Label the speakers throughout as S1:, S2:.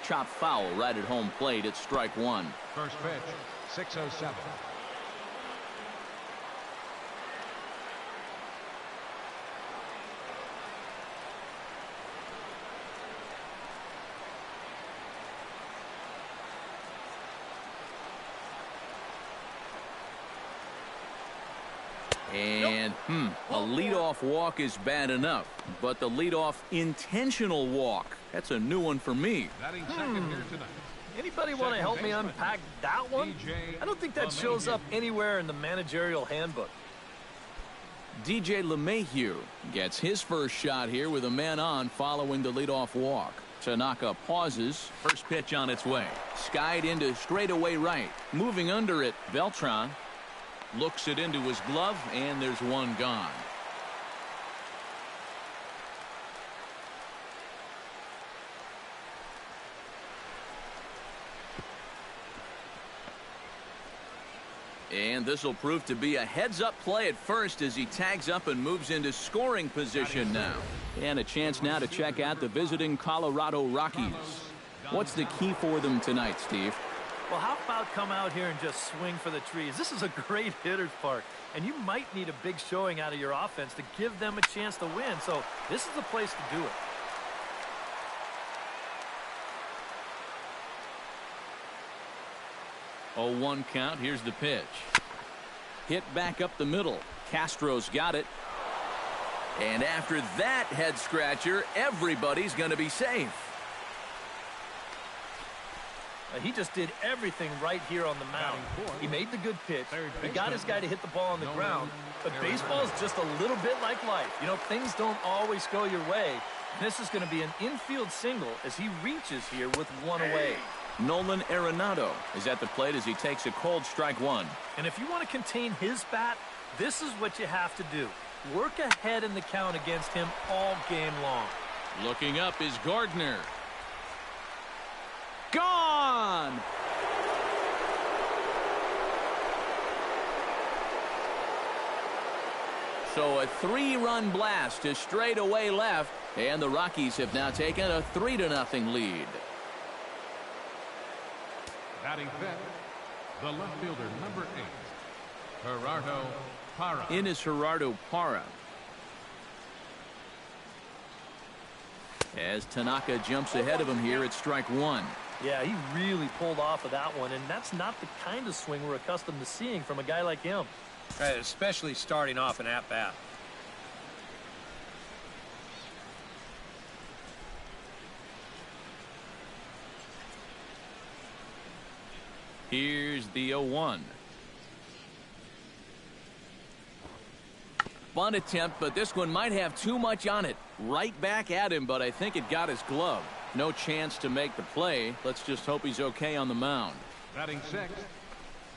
S1: chop foul right at home plate. It's strike one.
S2: First pitch, 6:07.
S1: And a leadoff walk is bad enough, but the leadoff intentional walk, that's a new one for me.
S2: Batting second here tonight.
S3: Anybody want to help me unpack that one? I don't think that shows up anywhere in the managerial handbook.
S1: DJ LeMahieu gets his first shot here with a man on following the leadoff walk. Tanaka pauses. First pitch on its way. Skied into straightaway right. Moving under it, Beltran looks it into his glove, and there's one gone. And this will prove to be a heads-up play at first as he tags up and moves into scoring position now. And a chance now to check out the visiting Colorado Rockies. What's the key for them tonight, Steve?
S3: Well, how about come out here and just swing for the trees? This is a great hitter's park, and you might need a big showing out of your offense to give them a chance to win. So this is the place to do it.
S1: Oh, 1 count. Here's the pitch. Hit back up the middle. Castro's got it. And after that head scratcher, everybody's going to be safe.
S3: He just did everything right here on the mound. He made the good pitch. He got his guy to hit the ball on the ground. But baseball is just a little bit like life. You know, things don't always go your way. This is going to be an infield single as he reaches here with one away.
S1: Nolan Arenado is at the plate as he takes a cold strike one.
S3: And if you want to contain his bat, this is what you have to do. Work ahead in the count against him all game long.
S1: Looking up is Gardner. Gone! So a 3-run blast to straightaway left, and the Rockies have now taken a 3-0 lead.
S2: Batting fifth, the left fielder, number 8, Gerardo Parra.
S1: In is Gerardo Parra. As Tanaka jumps ahead of him here at strike one.
S3: Yeah, he really pulled off of that one, and that's not the kind of swing we're accustomed to seeing from a guy like him.
S4: Especially starting off an at-bat.
S1: Here's the 0-1. Bunt attempt, but this one might have too much on it. Right back at him, but I think it got his glove. No chance to make the play. Let's just hope he's okay on the mound.
S2: Batting sixth,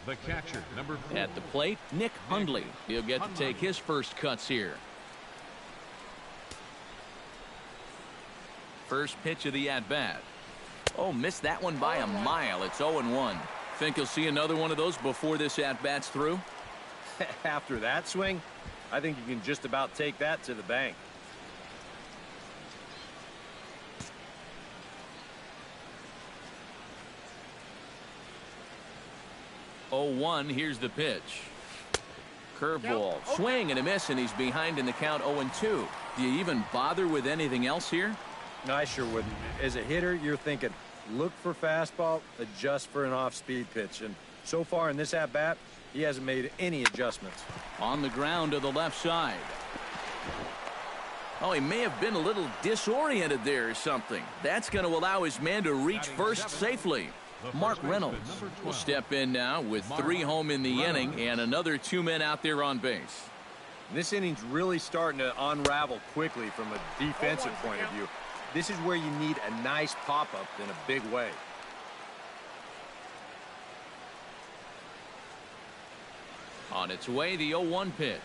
S2: the catcher, number 4.
S1: At the plate, Nick Hundley. He'll get to take his first cuts here. First pitch of the at-bat. Oh, missed that one by a mile. It's 0-1. Think you'll see another one of those before this at-bat's through?
S4: After that swing, I think you can just about take that to the bank.
S1: Oh, 1. Here's the pitch. Curveball. Swing and a miss, and he's behind in the count 0-2. Do you even bother with anything else here?
S4: No, I sure wouldn't. As a hitter, you're thinking, look for fastball, adjust for an off-speed pitch. And so far in this at-bat, he hasn't made any adjustments.
S1: On the ground to the left side. Oh, he may have been a little disoriented there or something. That's going to allow his man to reach first safely. Mark Reynolds will step in now with 3 home in the inning and another 2 men out there on base.
S4: This inning's really starting to unravel quickly from a defensive point of view. This is where you need a nice pop-up in a big way.
S1: On its way, the 0-1 pitch.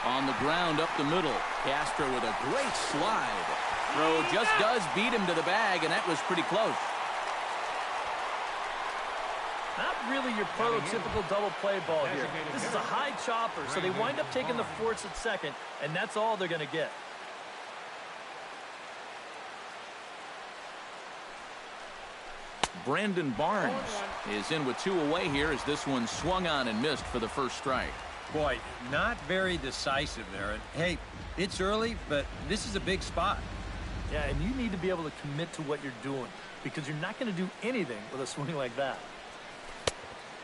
S1: On the ground up the middle. Castro with a great slide. Throw just does beat him to the bag, and that was pretty close.
S3: Not really your prototypical double play ball here. This is a high chopper, so they wind up taking the force at second, and that's all they're going to get.
S1: Brandon Barnes is in with 2 away here as this one swung on and missed for the first strike.
S4: Boy, not very decisive there. And hey, it's early, but this is a big spot.
S3: Yeah, and you need to be able to commit to what you're doing because you're not going to do anything with a swing like that.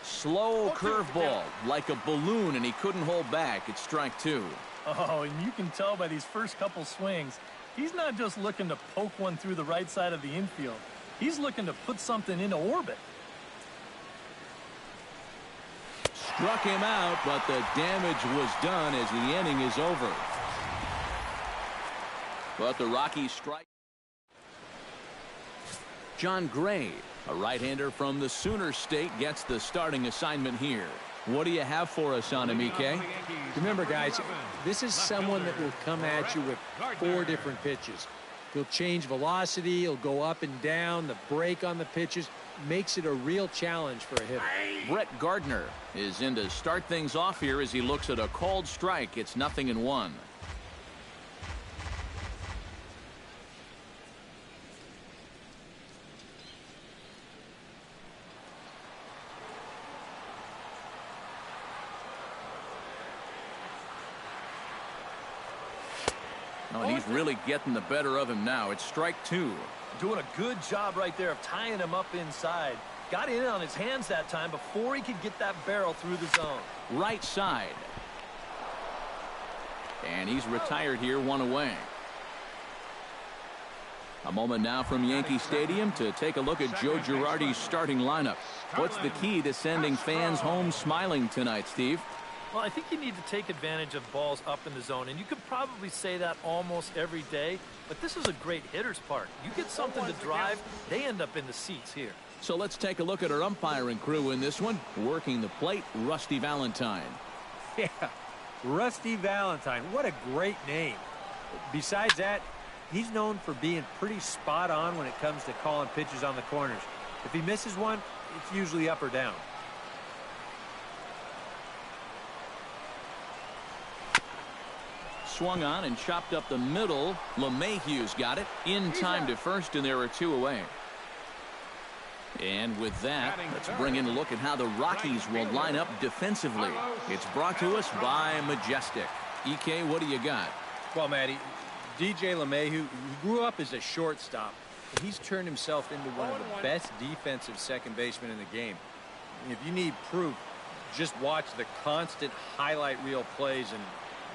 S1: Slow curveball like a balloon, and he couldn't hold back. It's strike 2.
S3: Oh, and you can tell by these first couple swings, he's not just looking to poke one through the right side of the infield. He's looking to put something into orbit.
S1: Struck him out, but the damage was done as the inning is over. But the Rockies strike. John Gray, a right-hander from the Sooner State, gets the starting assignment here. What do you have for us on him, EK?
S4: Remember, guys, this is someone that will come at you with 4 different pitches. He'll change velocity, he'll go up and down, the break on the pitches makes it a real challenge for a hitter.
S1: Brett Gardner is in to start things off here as he looks at a called strike. It's 0-1. Oh, and he's really getting the better of him now. It's strike 2.
S3: Doing a good job right there of tying him up inside. Got in on his hands that time before he could get that barrel through the zone.
S1: Right side. And he's retired here, 1 away. A moment now from Yankee Stadium to take a look at Joe Girardi's starting lineup. What's the key to sending fans home smiling tonight, Steve?
S3: Well, I think you need to take advantage of balls up in the zone, and you could probably say that almost every day, but this is a great hitter's park. You get something to drive, they end up in the seats here.
S1: So let's take a look at our umpiring crew in this one. Working the plate, Rusty Valentine.
S4: Yeah, Rusty Valentine, what a great name. Besides that, he's known for being pretty spot on when it comes to calling pitches on the corners. If he misses one, it's usually up or down.
S1: Swung on and chopped up the middle. LeMahieu's got it in time to first, and there are 2 away. And with that, let's bring in a look at how the Rockies will line up defensively. It's brought to us by Majestic. EK, what do you got?
S4: Well, Matty, DJ LeMahieu, he grew up as a shortstop. And he's turned himself into one of the best defensive second basemen in the game. If you need proof, just watch the constant highlight reel plays and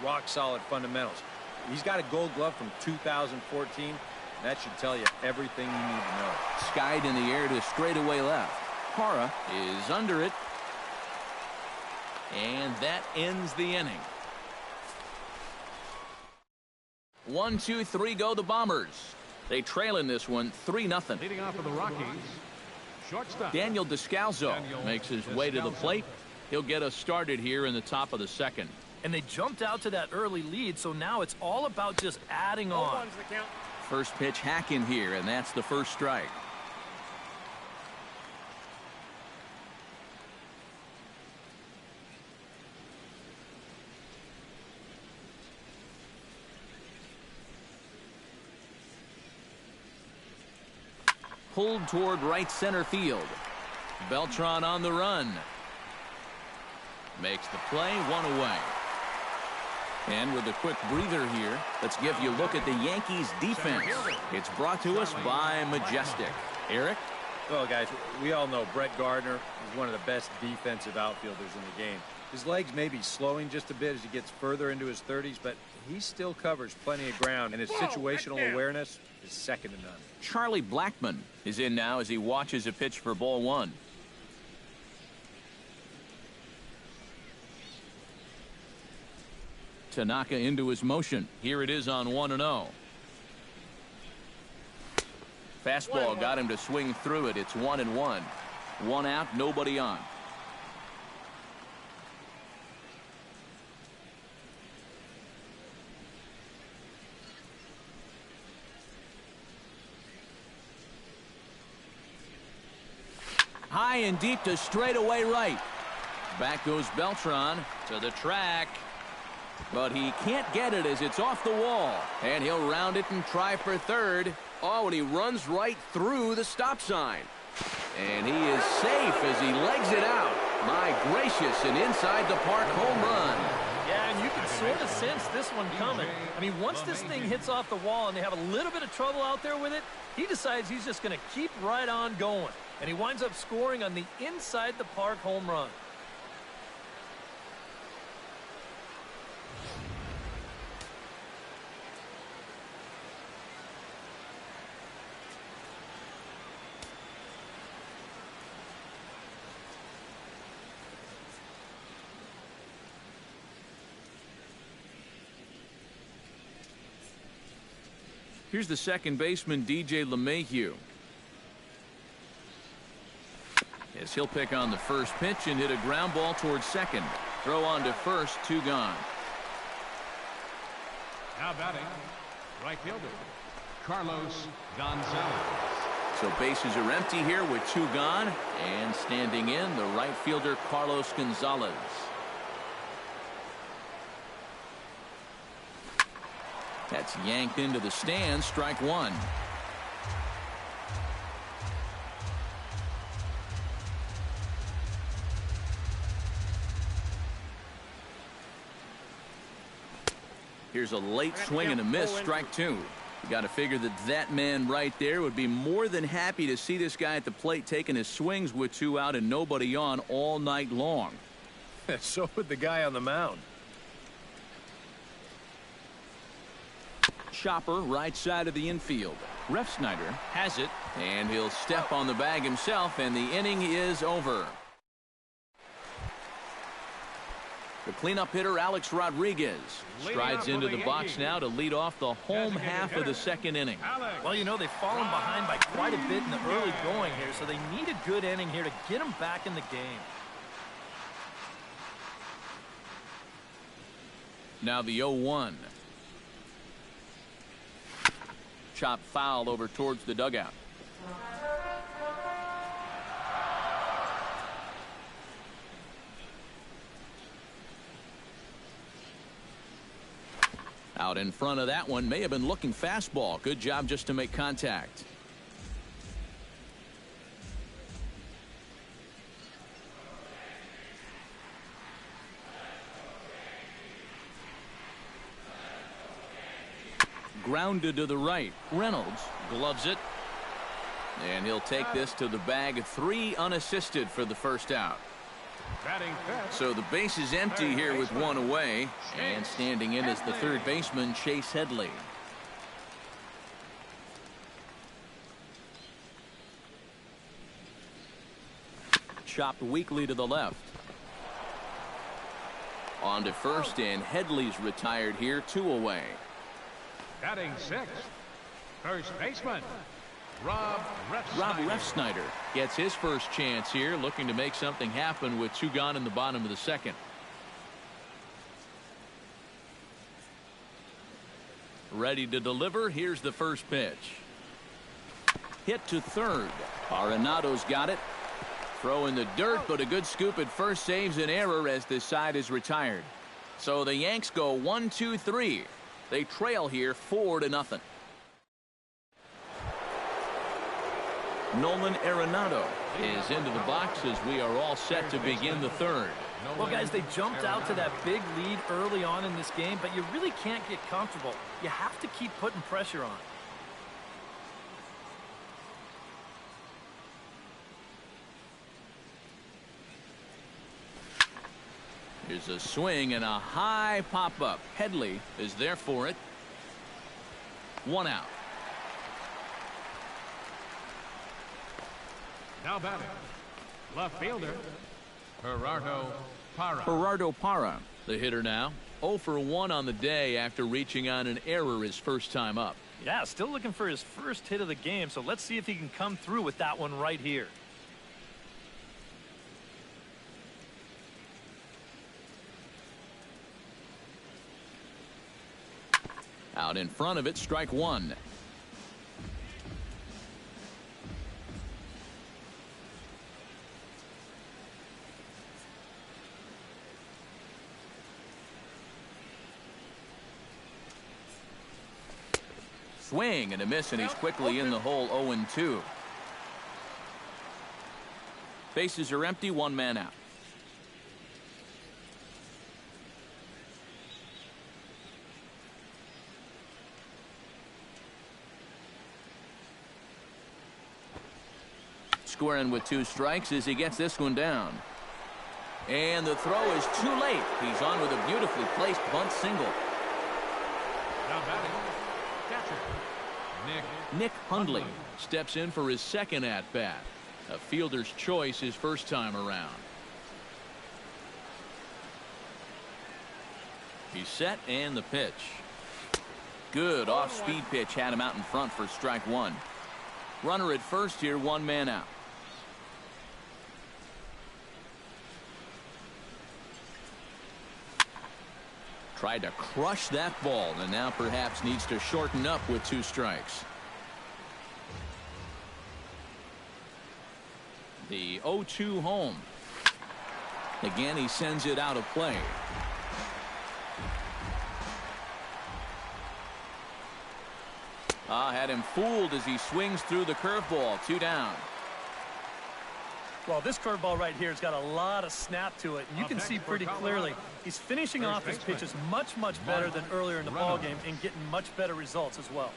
S4: rock-solid fundamentals. He's got a Gold Glove from 2014. That should tell you everything you need to know.
S1: Skied in the air to straightaway left. Hara is under it. And that ends the inning. 1, 2, 3 go the Bombers. They trail in this one 3-0.
S2: Leading off for the Rockies, shortstop
S1: Daniel Descalso makes his way to the plate. He'll get us started here in the top of the second.
S3: And they jumped out to that early lead, so now it's all about just adding on.
S1: First pitch hack in here, and that's the first strike. Pulled toward right center field. Beltran on the run. Makes the play, 1 away. And with a quick breather here, let's give you a look at the Yankees defense. It's brought to us by Majestic. Eric?
S4: Well, guys, we all know Brett Gardner is one of the best defensive outfielders in the game. His legs may be slowing just a bit as he gets further into his 30s, but he still covers plenty of ground, and his situational awareness is second to none.
S1: Charlie Blackmon is in now as he watches a pitch for ball 1. Tanaka into his motion. Here it is on 1-0. Fastball got him to swing through it. It's 1-1. 1 out, nobody on. High and deep to straightaway right. Back goes Beltran to the track. But he can't get it as it's off the wall. And he'll round it and try for third. Oh, and he runs right through the stop sign. And he is safe as he legs it out. My gracious, an inside the park home run.
S3: Yeah, and you can sort of sense this one coming. I mean, once this thing hits off the wall and they have a little bit of trouble out there with it, he decides he's just going to keep right on going. And he winds up scoring on the inside the park home run.
S1: Here's the second baseman, DJ LeMahieu. As he'll pick on the first pitch and hit a ground ball towards second. Throw on to first, 2 gone.
S2: Now batting, right fielder, Carlos Gonzalez.
S1: So bases are empty here with 2 gone. And standing in, the right fielder, Carlos Gonzalez. That's yanked into the stands, strike 1. Here's a late swing and a miss, strike 2. You got to figure that man right there would be more than happy to see this guy at the plate taking his swings with 2 out and nobody on all night long.
S4: So would the guy on the mound.
S1: Chopper right side of the infield. Refsnyder has it, and he'll step on the bag himself, and the inning is over. The cleanup hitter, Alex Rodriguez, strides into the box now to lead off the home half of the second inning.
S3: Well, you know, they've fallen behind by quite a bit in the early going here, so they need a good inning here to get them back in the game.
S1: Now the 0-1. Chop foul over towards the dugout. Out in front of that one, may have been looking fastball. Good job just to make contact. Grounded to the right. Reynolds gloves it. And he'll take this to the bag. 3 unassisted for the first out. So the base is empty here with 1 away. And standing in is the third baseman, Chase Headley. Chopped weakly to the left. On to first, and Headley's retired here, 2 away.
S2: Batting 6th, first baseman, Rob
S1: Refsnyder gets his first chance here, looking to make something happen with 2 gone in the bottom of the second. Ready to deliver. Here's the first pitch. Hit to third. Arenado's got it. Throw in the dirt, but a good scoop at first saves an error as this side is retired. So the Yanks go 1-2-3. They trail here 4-0. Nolan Arenado is into the box as we are all set to begin the third.
S3: Well, guys, they jumped out to that big lead early on in this game, but you really can't get comfortable. You have to keep putting pressure on.
S1: Here's a swing and a high pop-up. Headley is there for it. 1 out.
S2: Now batting, left fielder, Gerardo
S1: Parra, the hitter now. 0 for 1 on the day after reaching on an error his first time up.
S3: Yeah, still looking for his first hit of the game, so let's see if he can come through with that one right here.
S1: Out in front of it, strike 1. Swing and a miss, and he's quickly in the hole. 0-2. Bases are empty, one man out. Squaring with 2 strikes as he gets this one down. And the throw is too late. He's on with a beautifully placed bunt single.
S2: Now batting, catcher,
S1: Nick Hundley steps in for his second at-bat. A fielder's choice his first time around. He's set and the pitch. Good off-speed pitch had him out in front for strike 1. Runner at first here, one man out. Tried to crush that ball and now perhaps needs to shorten up with 2 strikes. The 0-2 home. Again, he sends it out of play. Had him fooled as he swings through the curveball. 2 down.
S3: Well, this curveball right here has got a lot of snap to it, and you can see pretty clearly he's finishing off his pitches much better than earlier in the ball game and getting much better results as well.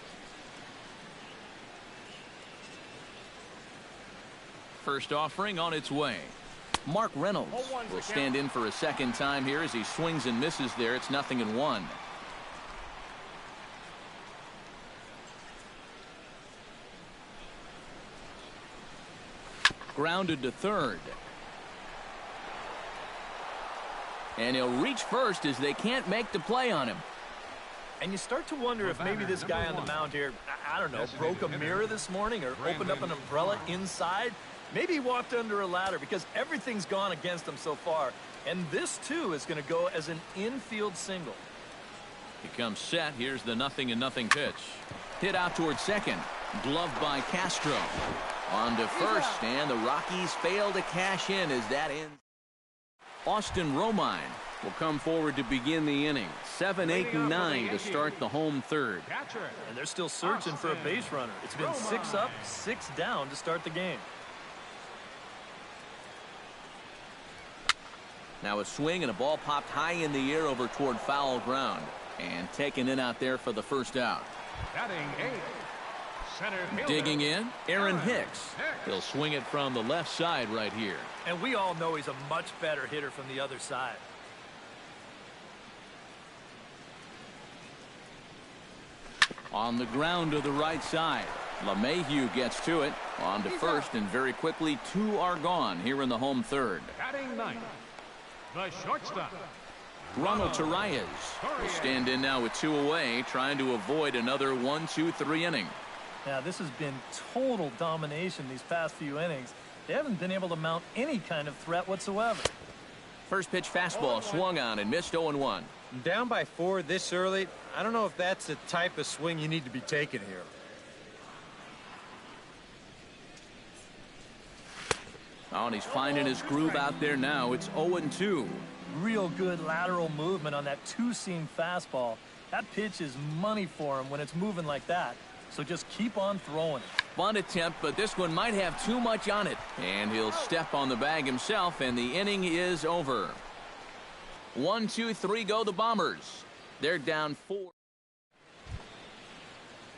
S1: First offering on its way. Mark Reynolds will stand in for a second time here as he swings and misses there. It's 0-1. Grounded to third. And he'll reach first as they can't make the play on him.
S3: And you start to wonder if maybe this guy on the mound here, I don't know, broke a mirror this morning or opened up an umbrella inside. Maybe he walked under a ladder because everything's gone against him so far. And this, too, is going to go as an infield single.
S1: He comes set. Here's the 0-0 pitch. Hit out towards second. Gloved by Castro. On to first, and the Rockies fail to cash in as that ends. Austin Romine will come forward to begin the inning. 7, 8, and 9 to start the home third.
S3: And they're still searching for a base runner. It's been 6 up, 6 down to start the game.
S1: Now a swing and a ball popped high in the air over toward foul ground. And taken in out there for the first out.
S2: batting 8.
S1: Digging in, Aaron Hicks. He'll swing it from the left side right here.
S3: And we all know he's a much better hitter from the other side.
S1: On the ground to the right side. LeMahieu gets to it. On to first, and very quickly 2 are gone here in the home third.
S2: Batting 9th, the shortstop,
S1: Ronald Torreyes will stand in now with 2 away, trying to avoid another 1, 2, 3 inning.
S3: Now, this has been total domination these past few innings. They haven't been able to mount any kind of threat whatsoever.
S1: First pitch fastball swung on and missed 0-1.
S4: Down by 4 this early, I don't know if that's the type of swing you need to be taking here.
S1: Oh, and he's finding his groove out there now. It's 0-2.
S3: Real good lateral movement on that 2-seam fastball. That pitch is money for him when it's moving like that. So just keep on throwing it.
S1: Bunt attempt, but this one might have too much on it. And he'll step on the bag himself, and the inning is over. 1, 2, 3 go the Bombers. They're down 4.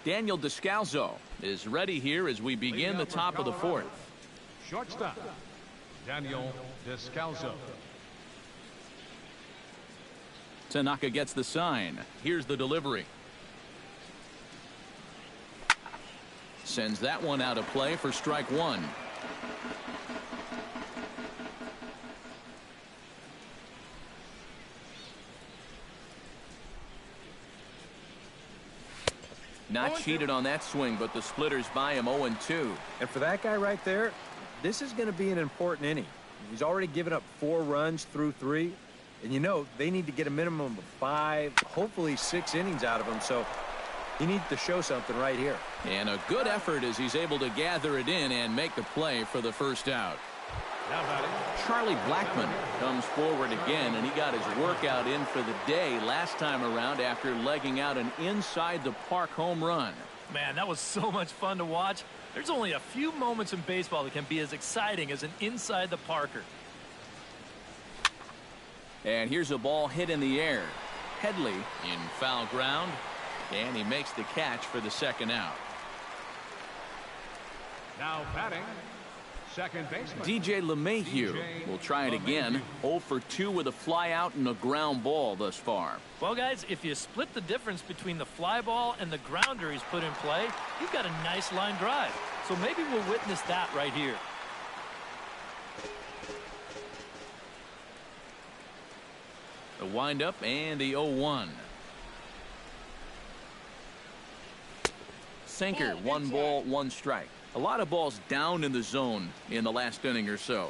S1: Daniel Descalzo is ready here as we begin the top of the 4th.
S2: shortstop, Daniel Descalzo.
S1: Tanaka gets the sign. Here's the delivery. Sends that one out of play for strike 1. Not cheated on that swing, but the splitters by him 0-2.
S4: And for that guy right there, this is going to be an important inning. He's already given up 4 runs through 3. And you know, they need to get a minimum of 5, hopefully 6 innings out of him. So he needs to show something right here.
S1: And a good effort as he's able to gather it in and make the play for the first out. Charlie Blackmon comes forward again, and he got his workout in for the day last time around after legging out an inside the park home run.
S3: Man, that was so much fun to watch. There's only a few moments in baseball that can be as exciting as an inside the Parker.
S1: And here's a ball hit in the air. Headley in foul ground, and he makes the catch for the second out.
S2: Now batting, second baseman
S1: DJ LeMahieu will try it again. 0 for 2 with a fly out and a ground ball thus far.
S3: Well, guys, if you split the difference between the fly ball and the grounder he's put in play, you've got a nice line drive. So maybe we'll witness that right here.
S1: The windup and the 0-1. Sinker, 1 ball, 1 strike. A lot of balls down in the zone in the last inning or so.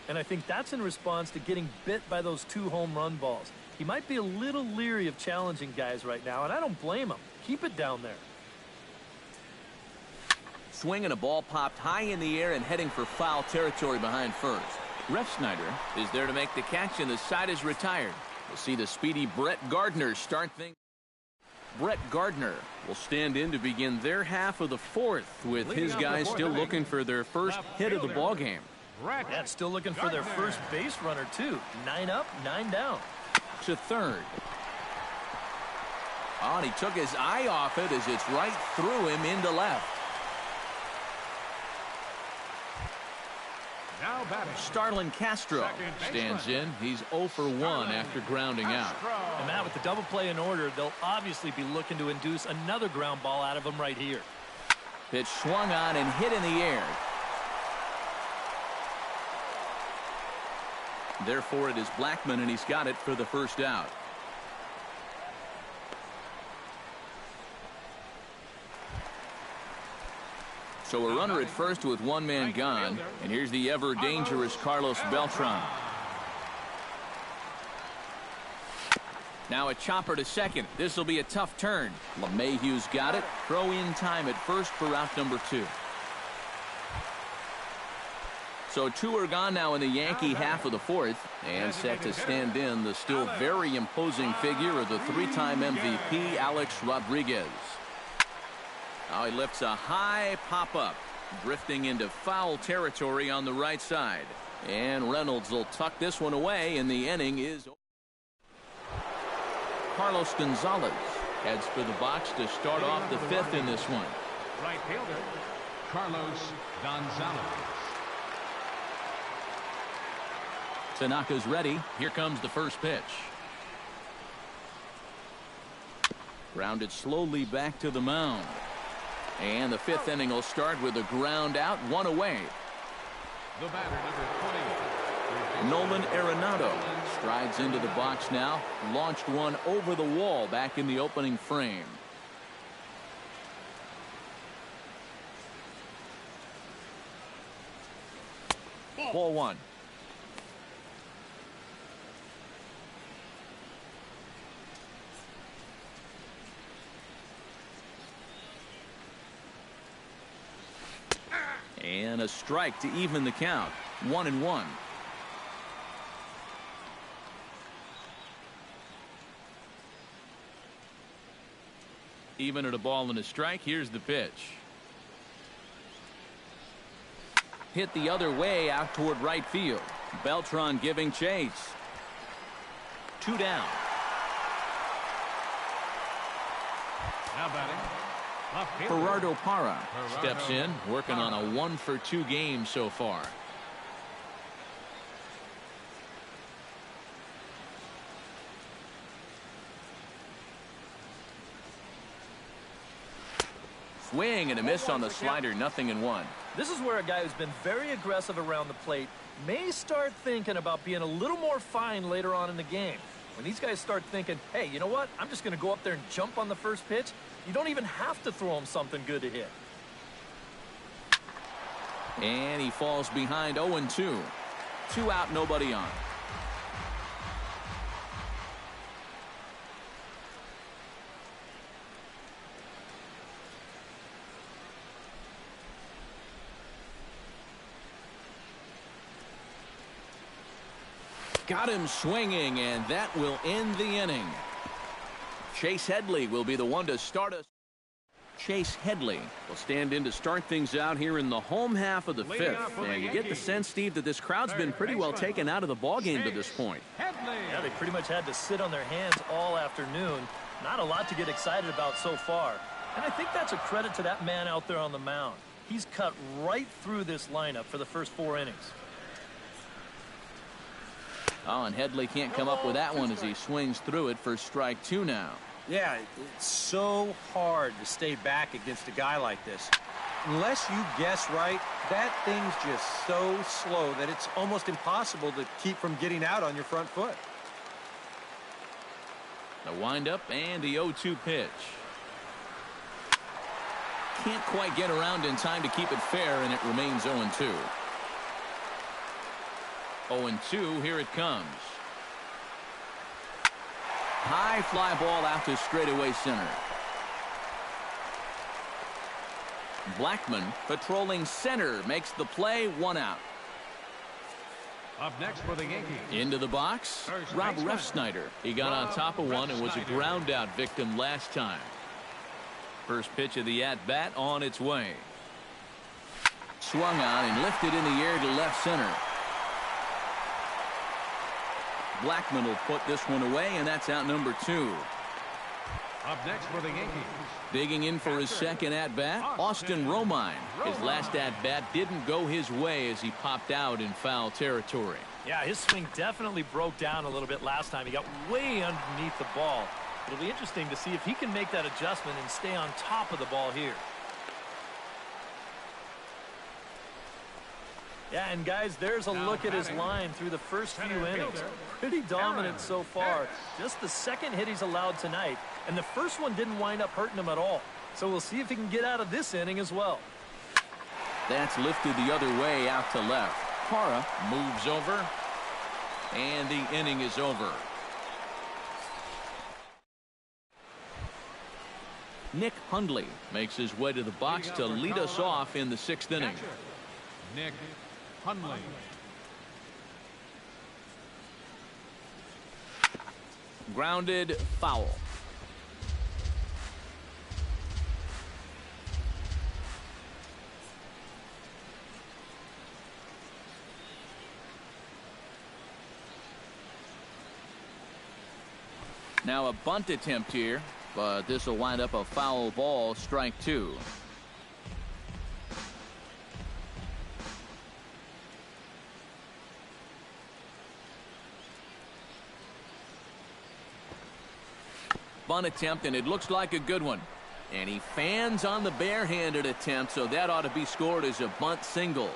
S3: And I think that's in response to getting bit by those 2 home run balls. He might be a little leery of challenging guys right now, and I don't blame him. Keep it down there.
S1: Swing and a ball popped high in the air and heading for foul territory behind first. Ref Snyder is there to make the catch, and the side is retired. We'll see the speedy Brett Gardner start things. Brett Gardner will stand in to begin their half of the 4th with his guys still looking for their first hit of the ball game.
S3: Yeah, still looking for their first base runner, too. 9 up, 9 down.
S1: To third. Oh, and he took his eye off it as it's right through him into left.
S2: now batting.
S1: Starlin Castro stands in. He's 0 for 1 after grounding out.
S3: And Matt, with the double play in order, they'll obviously be looking to induce another ground ball out of him right here.
S1: Pitch swung on and hit in the air. Therefore, it is Blackman, and he's got it for the first out. So a runner at first with one man gone, and here's the ever dangerous Carlos Beltran. Now a chopper to second. This will be a tough turn. LeMahieu's got it. Throw in time at first for out number 2. So 2 are gone now in the Yankee half of the 4th, and set to stand in the still very imposing figure of the 3-time MVP Alex Rodriguez. Now he lifts a high pop-up, drifting into foul territory on the right side. And Reynolds will tuck this one away, and the inning is over. Carlos Gonzalez heads for the box to start off the 5th in this one.
S2: Right fielder, Carlos Gonzalez.
S1: Tanaka's ready. Here comes the first pitch. Grounded slowly back to the mound. And the 5th inning will start with a ground out, 1 away.
S2: The batter, number 20.
S1: Nolan Arenado strides into the box now. Launched one over the wall back in the opening frame. Ball 1. And a strike to even the count. 1-1. Even at a ball and a strike. Here's the pitch. Hit the other way out toward right field. Beltran giving chase. 2 down.
S2: Now batting.
S1: Gerardo Parra steps in, working on a 1 for 2 game so far. Swing and a miss on the slider, 0-1.
S3: This is where a guy who's been very aggressive around the plate may start thinking about being a little more fine later on in the game. When these guys start thinking, hey, you know what? I'm just going to go up there and jump on the first pitch. You don't even have to throw him something good to hit.
S1: And he falls behind 0-2. 2 out, nobody on. Got him swinging, and that will end the inning. Chase Headley will be the one to start us. Chase Headley will stand in to start things out here in the home half of the fifth. And you get the sense, Steve, that this crowd's been pretty well taken out of the ballgame to this point.
S3: Yeah, they pretty much had to sit on their hands all afternoon. Not a lot to get excited about so far. And I think that's a credit to that man out there on the mound. He's cut right through this lineup for the first 4 innings.
S1: Oh, and Headley can't come up with that one as he swings through it for strike 2 now.
S4: Yeah, it's so hard to stay back against a guy like this. Unless you guess right, that thing's just so slow that it's almost impossible to keep from getting out on your front foot.
S1: The windup and the 0-2 pitch. Can't quite get around in time to keep it fair, and it remains 0-2. 0-2, here it comes. High fly ball out to straightaway center. Blackman patrolling center makes the play, 1 out.
S2: Up next for the Yankees.
S1: Into the box, Rob Refsnyder. He got on top of one and was a ground out victim last time. First pitch of the at-bat on its way. Swung on and lifted in the air to left center. Blackman will put this one away, and that's out number 2.
S2: Up next for the Yankees.
S1: Digging in for his second at-bat, Austin Romine. His last at-bat didn't go his way as he popped out in foul territory.
S3: Yeah, his swing definitely broke down a little bit last time. He got way underneath the ball. It'll be interesting to see if he can make that adjustment and stay on top of the ball here. Yeah, and guys, there's a look at his line through the first few innings. Pretty dominant so far. Just the second hit he's allowed tonight, and the first one didn't wind up hurting him at all. So we'll see if he can get out of this inning as well.
S1: That's lifted the other way out to left. Hara moves over, and the inning is over. Nick Hundley makes his way to the box to lead us off in the 6th inning.
S2: Nick Hundley.
S1: Grounded, foul. Now a bunt attempt here, but this will wind up a foul ball, strike 2. Bunt attempt, and it looks like a good one. And he fans on the barehanded attempt, so that ought to be scored as a bunt single.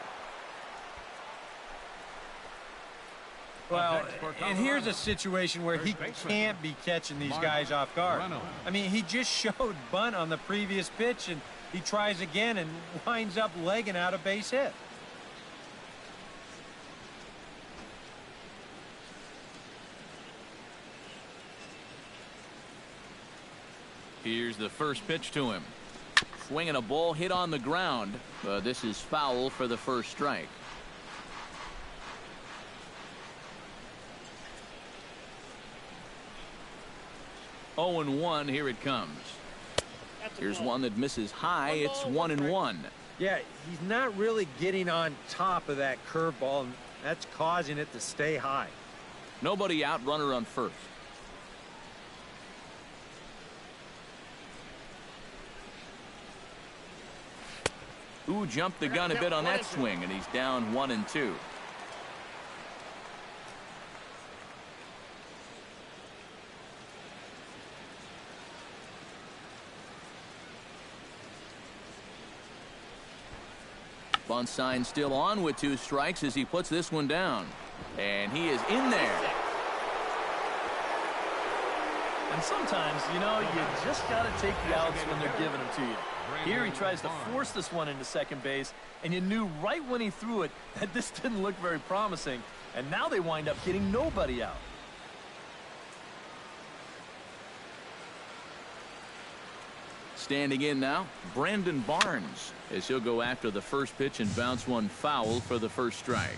S4: Well, and here's a situation where he can't be catching these guys off guard. I mean, he just showed bunt on the previous pitch, and he tries again and winds up legging out a base hit.
S1: Here's the first pitch to him. Swinging a ball hit on the ground, but this is foul for the first strike. Oh and 1, here it comes. Here's one that misses high. It's 1-1.
S4: Yeah, he's not really getting on top of that curveball, and that's causing it to stay high.
S1: Nobody out, runner on first. Ooh, jumped the gun a bit on that swing, and he's down 1-2. Bunt sign still on with 2 strikes as he puts this one down. And he is in there.
S3: And sometimes, you know, you just got to take the outs when they're giving them to you. Here he tries to force this one into second base, and you knew right when he threw it that this didn't look very promising. And now they wind up getting nobody out.
S1: Standing in now, Brandon Barnes, as he'll go after the first pitch and bounce one foul for the first strike.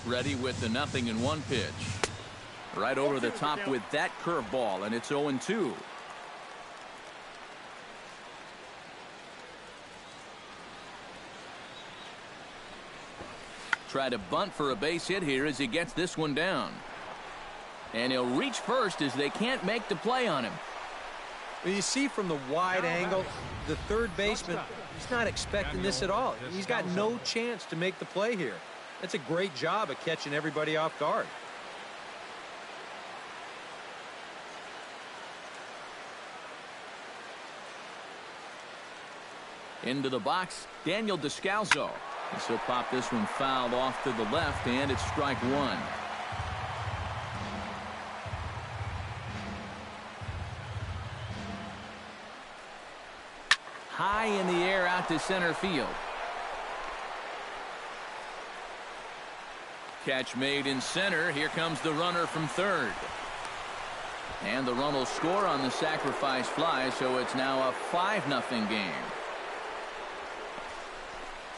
S1: Ready with the 0-1 pitch. Right over the top with that curveball, and it's 0-2. Try to bunt for a base hit here as he gets this one down. And he'll reach first as they can't make the play on him.
S4: Well, you see from the wide angle, the third baseman, he's not expecting this at all. He's got no chance to make the play here. That's a great job of catching everybody off guard.
S1: Into the box, Daniel Descalso. He'll pop this one fouled off to the left, and it's strike one. High in the air out to center field. Catch made in center. Here comes the runner from third. And the run will score on the sacrifice fly, so it's now a 5-0 game.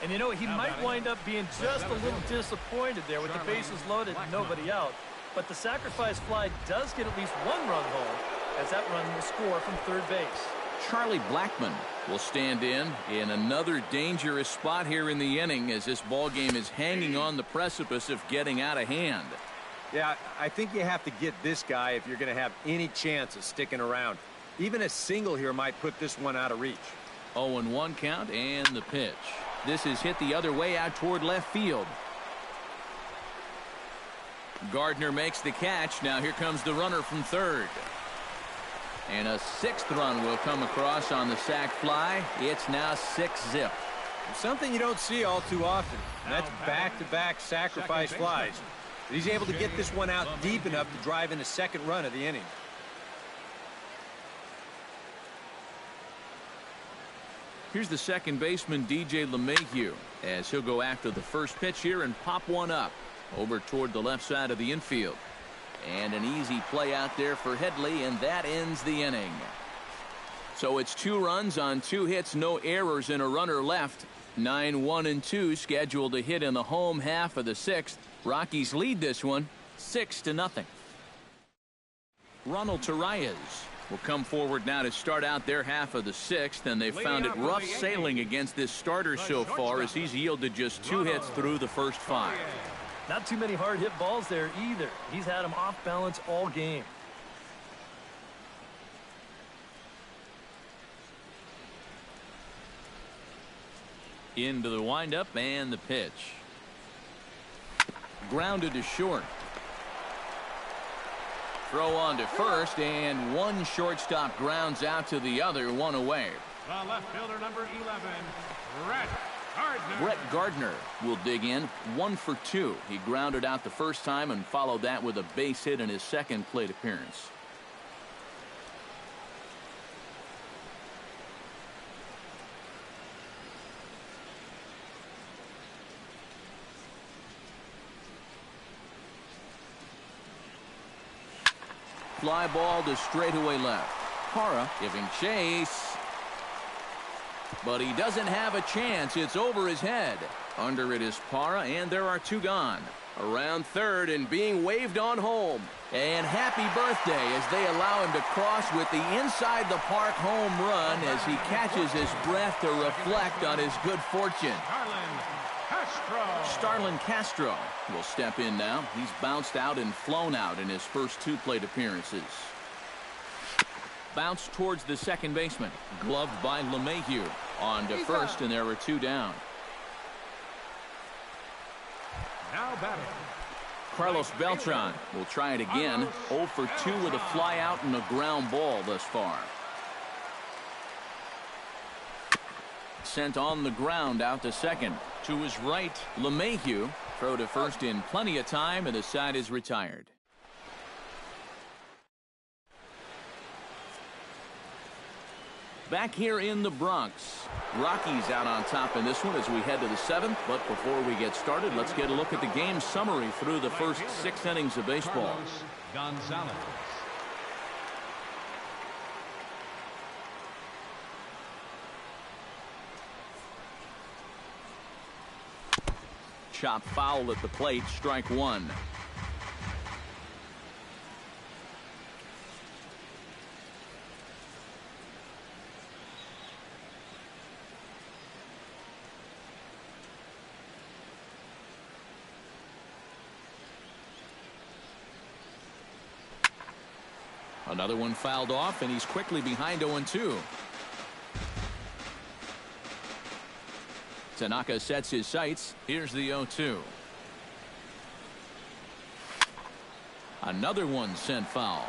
S3: And you know, he might wind up being just a little disappointed there with the bases loaded and nobody out. But the sacrifice fly does get at least one run home, as that run will score from third base.
S1: Charlie Blackmon will stand in another dangerous spot here in the inning as this ball game is hanging on the precipice of getting out of hand.
S4: Yeah, I think you have to get this guy if you're going to have any chance of sticking around. Even a single here might put this one out of reach.
S1: 0-1 count and the pitch. This is hit the other way out toward left field. Gardner makes the catch. Now here comes the runner from third. And a 6th run will come across on the sac fly. It's now 6-0.
S4: Something you don't see all too often. And that's back-to-back sacrifice flies. But he's able to get this one out deep enough to drive in the second run of the inning.
S1: Here's the second baseman, DJ LeMahieu, as he'll go after the first pitch here and pop one up over toward the left side of the infield. And an easy play out there for Headley, and that ends the inning. So it's 2 runs on 2 hits, no errors, and a runner left. 9-1-2 scheduled to hit in the home half of the 6th. Rockies lead this one 6-0. Ronald Torreyes will come forward now to start out their half of the 6th, and they've found it rough sailing against this starter so far as he's yielded just 2 hits through the first 5.
S3: Not too many hard hit balls there either. He's had them off balance all game.
S1: Into the windup and the pitch. Grounded to short. Throw on to first, and one shortstop grounds out to the other, 1 away.
S2: The left fielder, number 11,
S1: Brett Gardner will dig in 1 for 2. He grounded out the first time and followed that with a base hit in his second plate appearance. Fly ball to straightaway left. Parra giving chase. But he doesn't have a chance. It's over his head. Under it is Parra, and there are 2 gone. Around third and being waved on home. And happy birthday as they allow him to cross with the inside the park home run as he catches his breath to reflect on his good fortune. Starlin Castro will step in now. He's bounced out and flown out in his first 2 plate appearances. Bounce towards the second baseman. Gloved by LeMahieu. On to first, and there are 2 down.
S2: now batting.
S1: Carlos Beltran will try it again. 0 for 2 with a fly out and a ground ball thus far. Sent on the ground out to second. To his right, LeMahieu. Throw to first in plenty of time, and the side is retired. Back here in the Bronx. Rockies out on top in this one as we head to the 7th. But before we get started, let's get a look at the game summary through the first 6 innings of baseball.
S2: Gonzalez.
S1: Chop foul at the plate, strike 1. Another one fouled off, and he's quickly behind 0-2. Tanaka sets his sights. Here's the 0-2. Another one sent foul.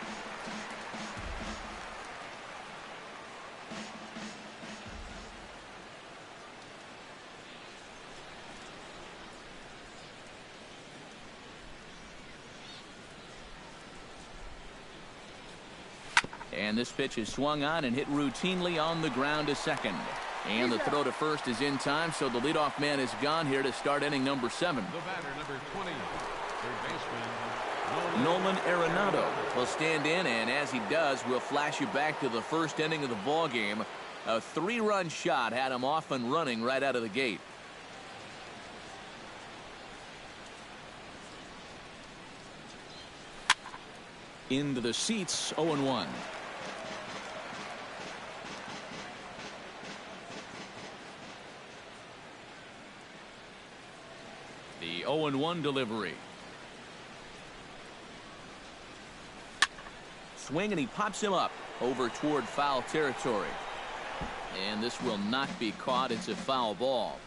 S1: And this pitch is swung on and hit routinely on the ground to second. And the throw to first is in time, so the leadoff man is gone here to start inning number 7.
S2: The batter, number 20, third baseman,
S1: Nolan Arenado will stand in, and as he does, we'll flash you back to the first inning of the ball game. A 3-run shot had him off and running right out of the gate. Into the seats, 0-1. The 0-1 delivery. Swing, and he pops him up over toward foul territory. And this will not be caught. It's a foul ball.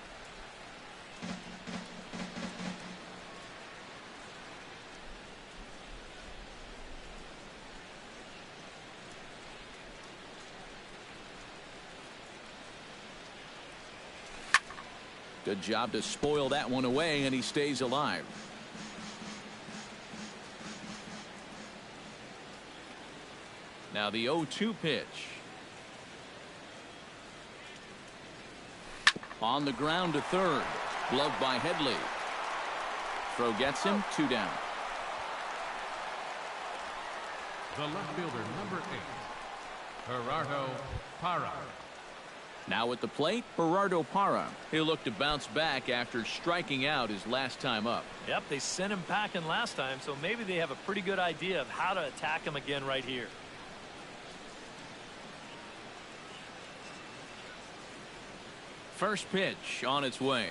S1: Good job to spoil that one away, and he stays alive. Now the 0-2 pitch. On the ground to third. Gloved by Headley. Throw gets him. 2 down.
S2: the left fielder, number 8, Gerardo Parra.
S1: Now at the plate, Gerardo Parra. He'll look to bounce back after striking out his last time up.
S3: Yep, they sent him packing last time, so maybe they have a pretty good idea of how to attack him again right here.
S1: First pitch on its way.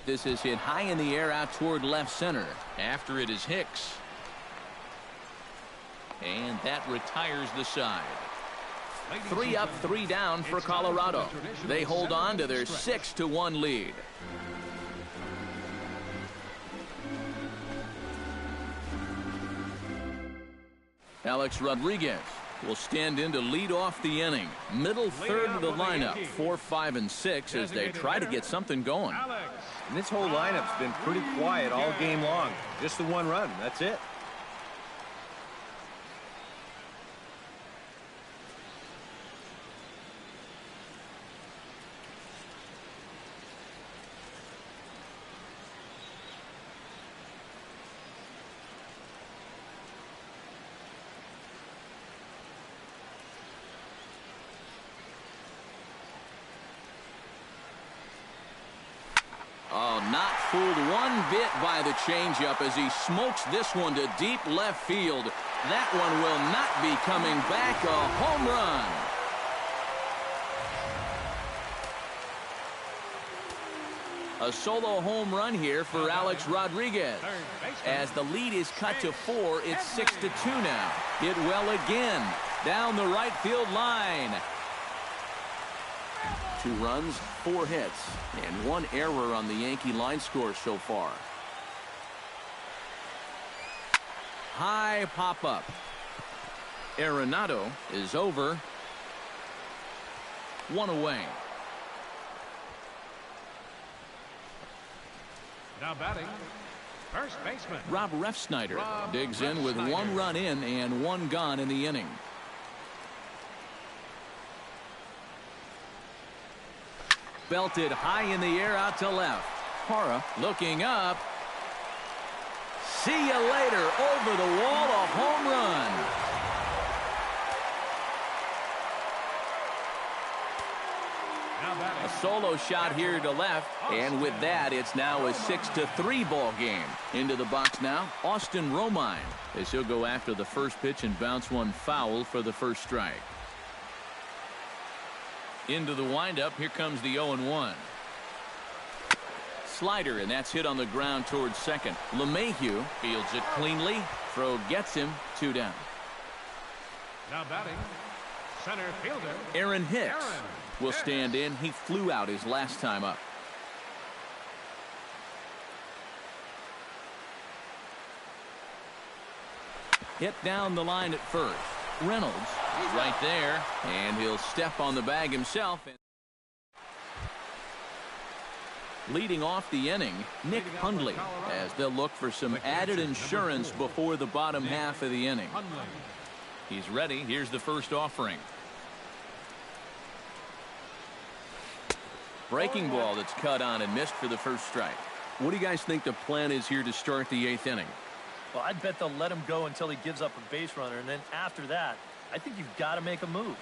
S1: This is hit high in the air out toward left center. After it is Hicks. And that retires the side. 3 up, 3 down for Colorado. They hold on to their 6-1 lead. Alex Rodriguez will stand in to lead off the inning. Middle third of the lineup, 4, 5, and 6 as they try to get something going.
S4: And this whole lineup's been pretty quiet all game long. Just the one run. That's it.
S1: Oh, not fooled one bit by the changeup as he smokes this one to deep left field. That one will not be coming back. A home run. A solo home run here for Alex Rodriguez. As the lead is cut to 4, it's 6-2 now. Hit well again down the right field line. 2 runs, 4 hits, and 1 error on the Yankee line score so far. High pop-up. Arenado is over. 1 away.
S2: Now batting, first baseman
S1: Rob Refsnyder digs in with 1 run in and 1 gone in the inning. Belted high in the air out to left. Parra looking up. See you later. Over the wall, a home run. A solo shot here to left, and with that, it's now a 6-3 ball game. Into the box now, Austin Romine, as he'll go after the first pitch and bounce one foul for the first strike. Into the windup, here comes the 0-1. slider, and that's hit on the ground towards second. LeMahieu fields it cleanly. Throw gets him 2 down.
S2: Now batting, center fielder
S1: Aaron Hicks will stand in. He flew out his last time up. Hit down the line at first. Reynolds is right there, and he'll step on the bag himself. Leading off the inning, Nick Hundley, as they'll look for some added insurance before the bottom half of the inning. He's ready. Here's the first offering. Breaking ball that's cut on and missed for the first strike. What do you guys think the plan is here to start the 8th inning?
S3: Well, I'd bet they'll let him go until he gives up a base runner, and then after that, I think you've got to make a move.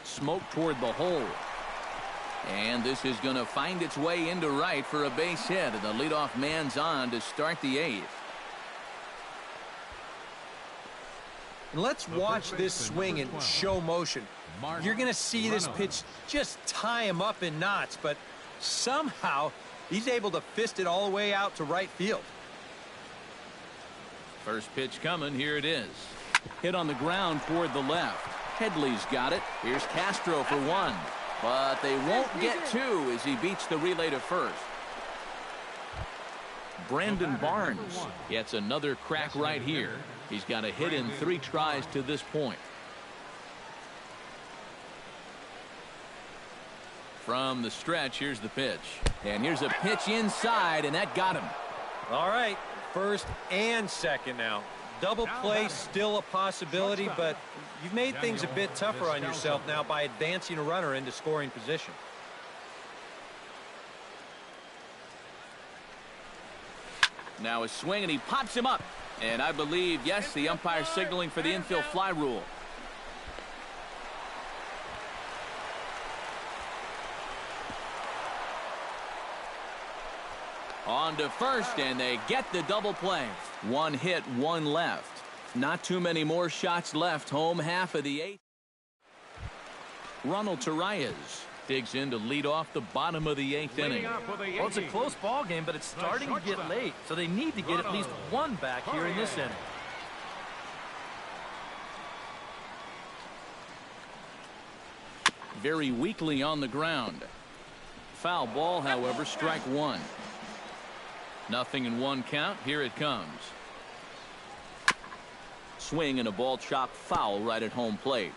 S1: Smoke toward the hole. And this is going to find its way into right for a base hit, and the leadoff man's on to start the 8th.
S4: And let's watch this swing in show motion. You're going to see this pitch just tie him up in knots, but somehow he's able to fist it all the way out to right field.
S1: First pitch coming. Here it is. Hit on the ground toward the left. Headley's got it. Here's Castro for 1. But they won't get 2 as he beats the relay to first. Brandon Barnes gets another crack right here. He's got a hit in 3 tries to this point. From the stretch, here's the pitch. And here's a pitch inside, and that got him.
S4: All right, first and second now. Double play still a possibility, but you've made things a bit tougher on yourself now by advancing a runner into scoring position.
S1: Now a swing, and he pops him up. And I believe, yes, the umpire signaling for the infield fly rule. On to first, and they get the double play. 1 hit, 1 left. Not too many more shots left. Home half of the 8th. Ronald Torreyes digs in to lead off the bottom of the 8th inning.
S3: Well, it's a close ball game, but it's starting to get late, so they need to get at least 1 back here in this inning.
S1: Very weakly on the ground. Foul ball, however, strike 1. Nothing in 1 count. Here it comes. Swing and a ball chopped foul right at home plate.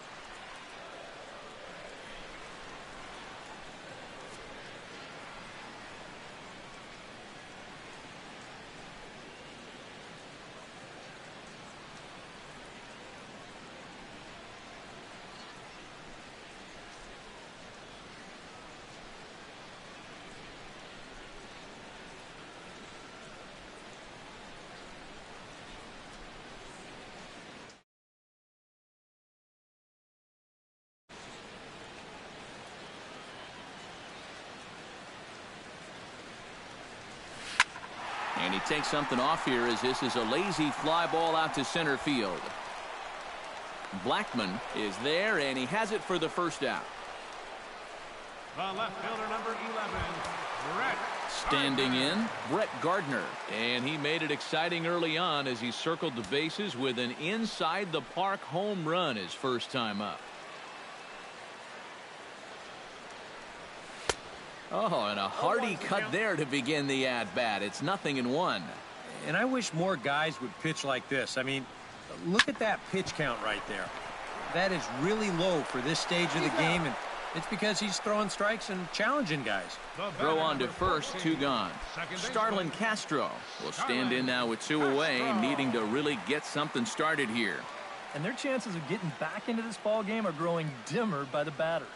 S1: And he takes something off here as this is a lazy fly ball out to center field. Blackman is there, and he has it for the first out.
S2: The left fielder, number 11, Brett.
S1: Standing in, Brett Gardner. And he made it exciting early on as he circled the bases with an inside the park home run his first time up. Oh, and a hearty cut there to begin the at-bat. It's 0-1.
S4: And I wish more guys would pitch like this. I mean, look at that pitch count right there. That is really low for this stage of the game, and it's because he's throwing strikes and challenging guys.
S1: Throw on to first, 2 gone. Starlin Castro will stand in now with 2 away, needing to really get something started here.
S3: And their chances of getting back into this ball game are growing dimmer by the batter.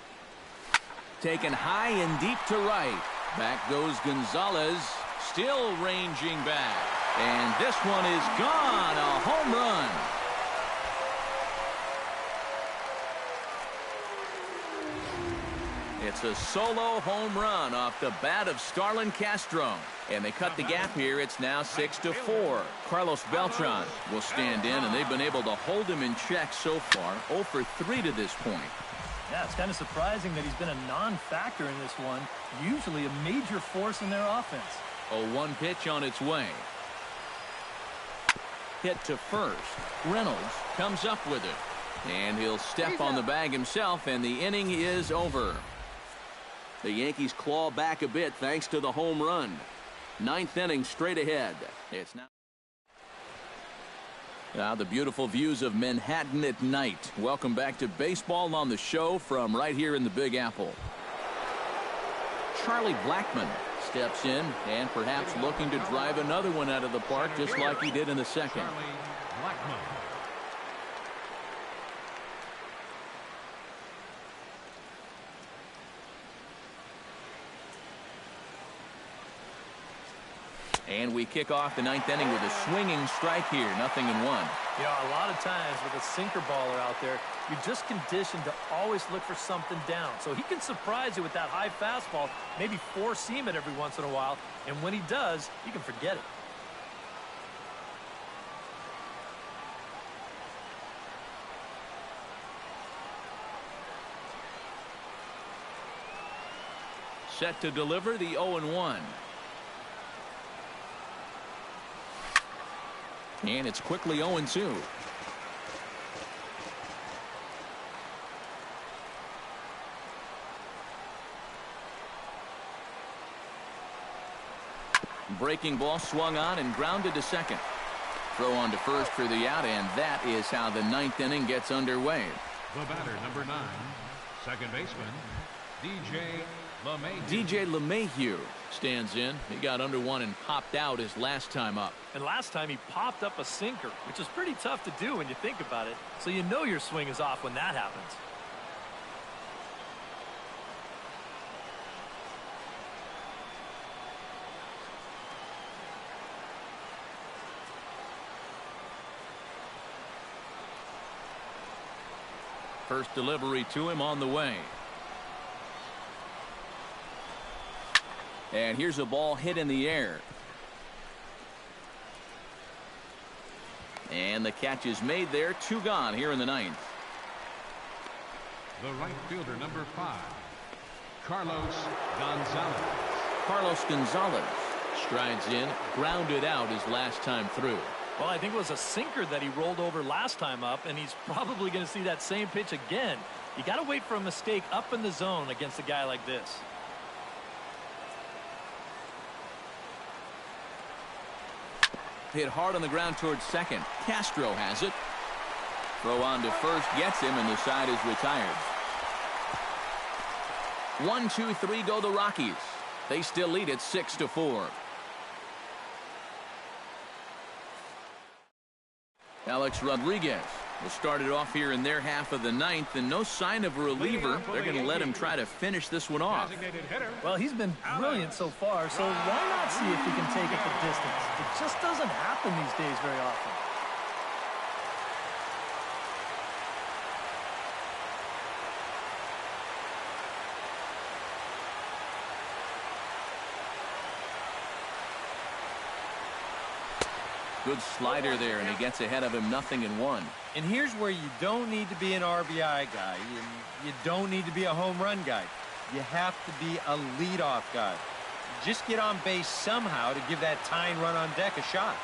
S1: Taken high and deep to right. Back goes Gonzalez, still ranging back. And this one is gone, a home run. It's a solo home run off the bat of Starlin Castro. And they cut the gap here. It's now 6-4. Carlos Beltran will stand in, and they've been able to hold him in check so far. 0 for 3 to this point.
S3: Yeah, it's kind of surprising that he's been a non-factor in this one. Usually a major force in their offense.
S1: 0-1 pitch on its way. Hit to first. Reynolds comes up with it. And he'll step on the bag himself, and the inning is over. The Yankees claw back a bit thanks to the home run. 9th inning straight ahead. It's now the beautiful views of Manhattan at night. Welcome back to Baseball on the Show from right here in the Big Apple. Charlie Blackmon steps in and perhaps looking to drive another one out of the park just like he did in the second.
S2: Charlie Blackmon.
S1: And we kick off the 9th inning with a swinging strike here. 0-1.
S3: Yeah, a lot of times with a sinker baller out there, you're just conditioned to always look for something down. So he can surprise you with that high fastball, maybe four-seam it every once in a while. And when he does, you can forget it.
S1: Set to deliver the 0-1. And it's quickly 0-2. Breaking ball swung on and grounded to second. Throw on to first for the out, and that is how the 9th inning gets underway.
S2: The batter, number 9, second baseman,
S1: DJ LeMahieu stands in. He got under one and popped out his last time up.
S3: And last time he popped up a sinker, which is pretty tough to do when you think about it. So you know your swing is off when that happens.
S1: First delivery to him on the way. And here's a ball hit in the air. And the catch is made there. 2 gone here in the 9th.
S2: The right fielder, number 5, Carlos Gonzalez.
S1: Carlos Gonzalez strides in, grounded out his last time through.
S3: Well, I think it was a sinker that he rolled over last time up, and he's probably going to see that same pitch again. You got to wait for a mistake up in the zone against a guy like this.
S1: Hit hard on the ground towards second. Castro has it. Throw on to first, gets him, and the side is retired. 1, 2, 3 go the Rockies. They still lead it 6-4. Alex Rodriguez will start it off here in their half of the 9th, and no sign of a reliever. They're going to let him try to finish this one off.
S3: Well, he's been brilliant so far, so why not see if he can take it the distance? It just doesn't happen these days very often.
S1: Good slider there, and he gets ahead of him. 0-1.
S4: And here's where you don't need to be an RBI guy. You don't need to be a home run guy. You have to be a leadoff guy. Just get on base somehow to give that tying run on deck a shot.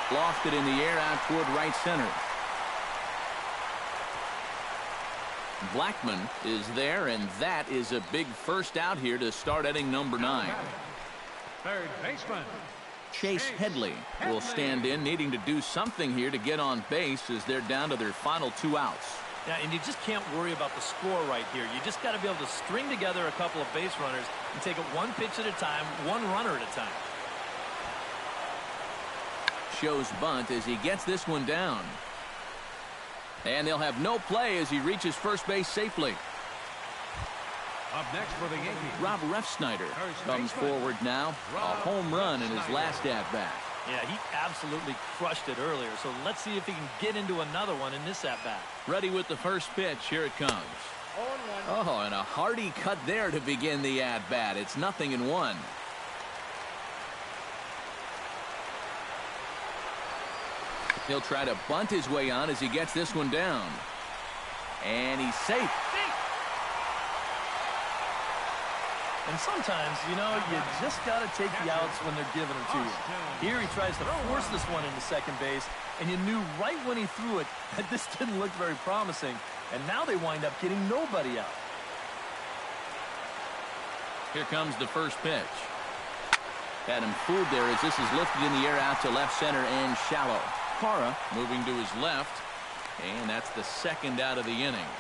S1: Lofted in the air out toward right center. Blackmon is there, and that is a big first out here to start inning number 9.
S2: Third baseman,
S1: Chase Headley will stand in, needing to do something here to get on base as they're down to their final 2 outs.
S3: Yeah, and you just can't worry about the score right here. You just got to be able to string together a couple of base runners and take it one pitch at a time, one runner at a time.
S1: Shows bunt as he gets this one down. And they'll have no play as he reaches first base safely.
S2: Up next for the Yankees,
S1: Rob Refsnyder comes forward now. A home run in his last at-bat.
S3: Yeah, he absolutely crushed it earlier, so let's see if he can get into another one in this at-bat.
S1: Ready with the first pitch. Here it comes. Oh, and a hearty cut there to begin the at-bat. It's 0-1. He'll try to bunt his way on as he gets this one down. And he's safe.
S3: And sometimes, you know, you just got to take the outs when they're giving them to you. Here he tries to force this one into second base, and you knew right when he threw it that this didn't look very promising. And now they wind up getting nobody out.
S1: Here comes the first pitch. Had him fooled there as this is lifted in the air out to left center and shallow. Parra moving to his left, and that's the second out of the inning.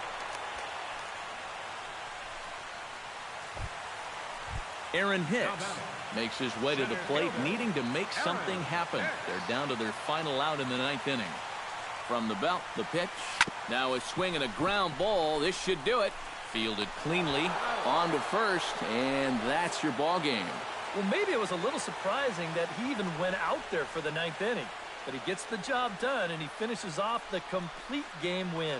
S1: Aaron Hicks makes his way to the plate, needing to make something happen. They're down to their final out in the 9th inning. From the belt, the pitch. Now a swing and a ground ball. This should do it. Fielded cleanly on to first, and that's your ball game.
S3: Well, maybe it was a little surprising that he even went out there for the 9th inning. But he gets the job done, and he finishes off the complete game win.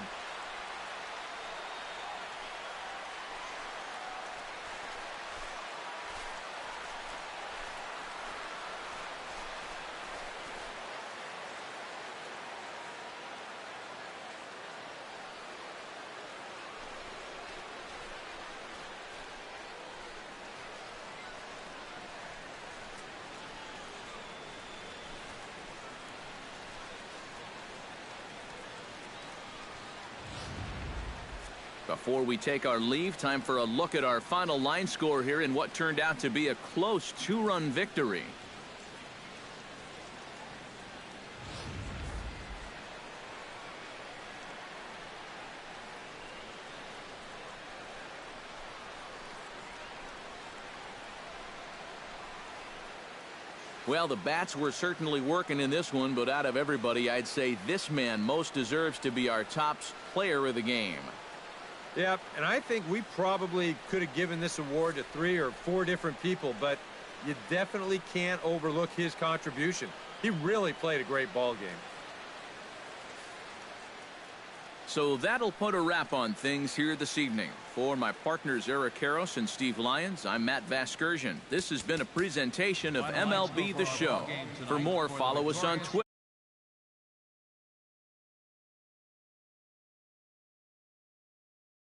S1: Before we take our leave, time for a look at our final line score here in what turned out to be a close 2-run victory. Well, the bats were certainly working in this one, but out of everybody, I'd say this man most deserves to be our top player of the game.
S4: Yeah, and I think we probably could have given this award to 3 or 4 different people, but you definitely can't overlook his contribution. He really played a great ball game.
S1: So that'll put a wrap on things here this evening. For my partners Eric Karros and Steve Lyons, I'm Matt Vasgersian. This has been a presentation of MLB The Show. For more, follow us on Twitter.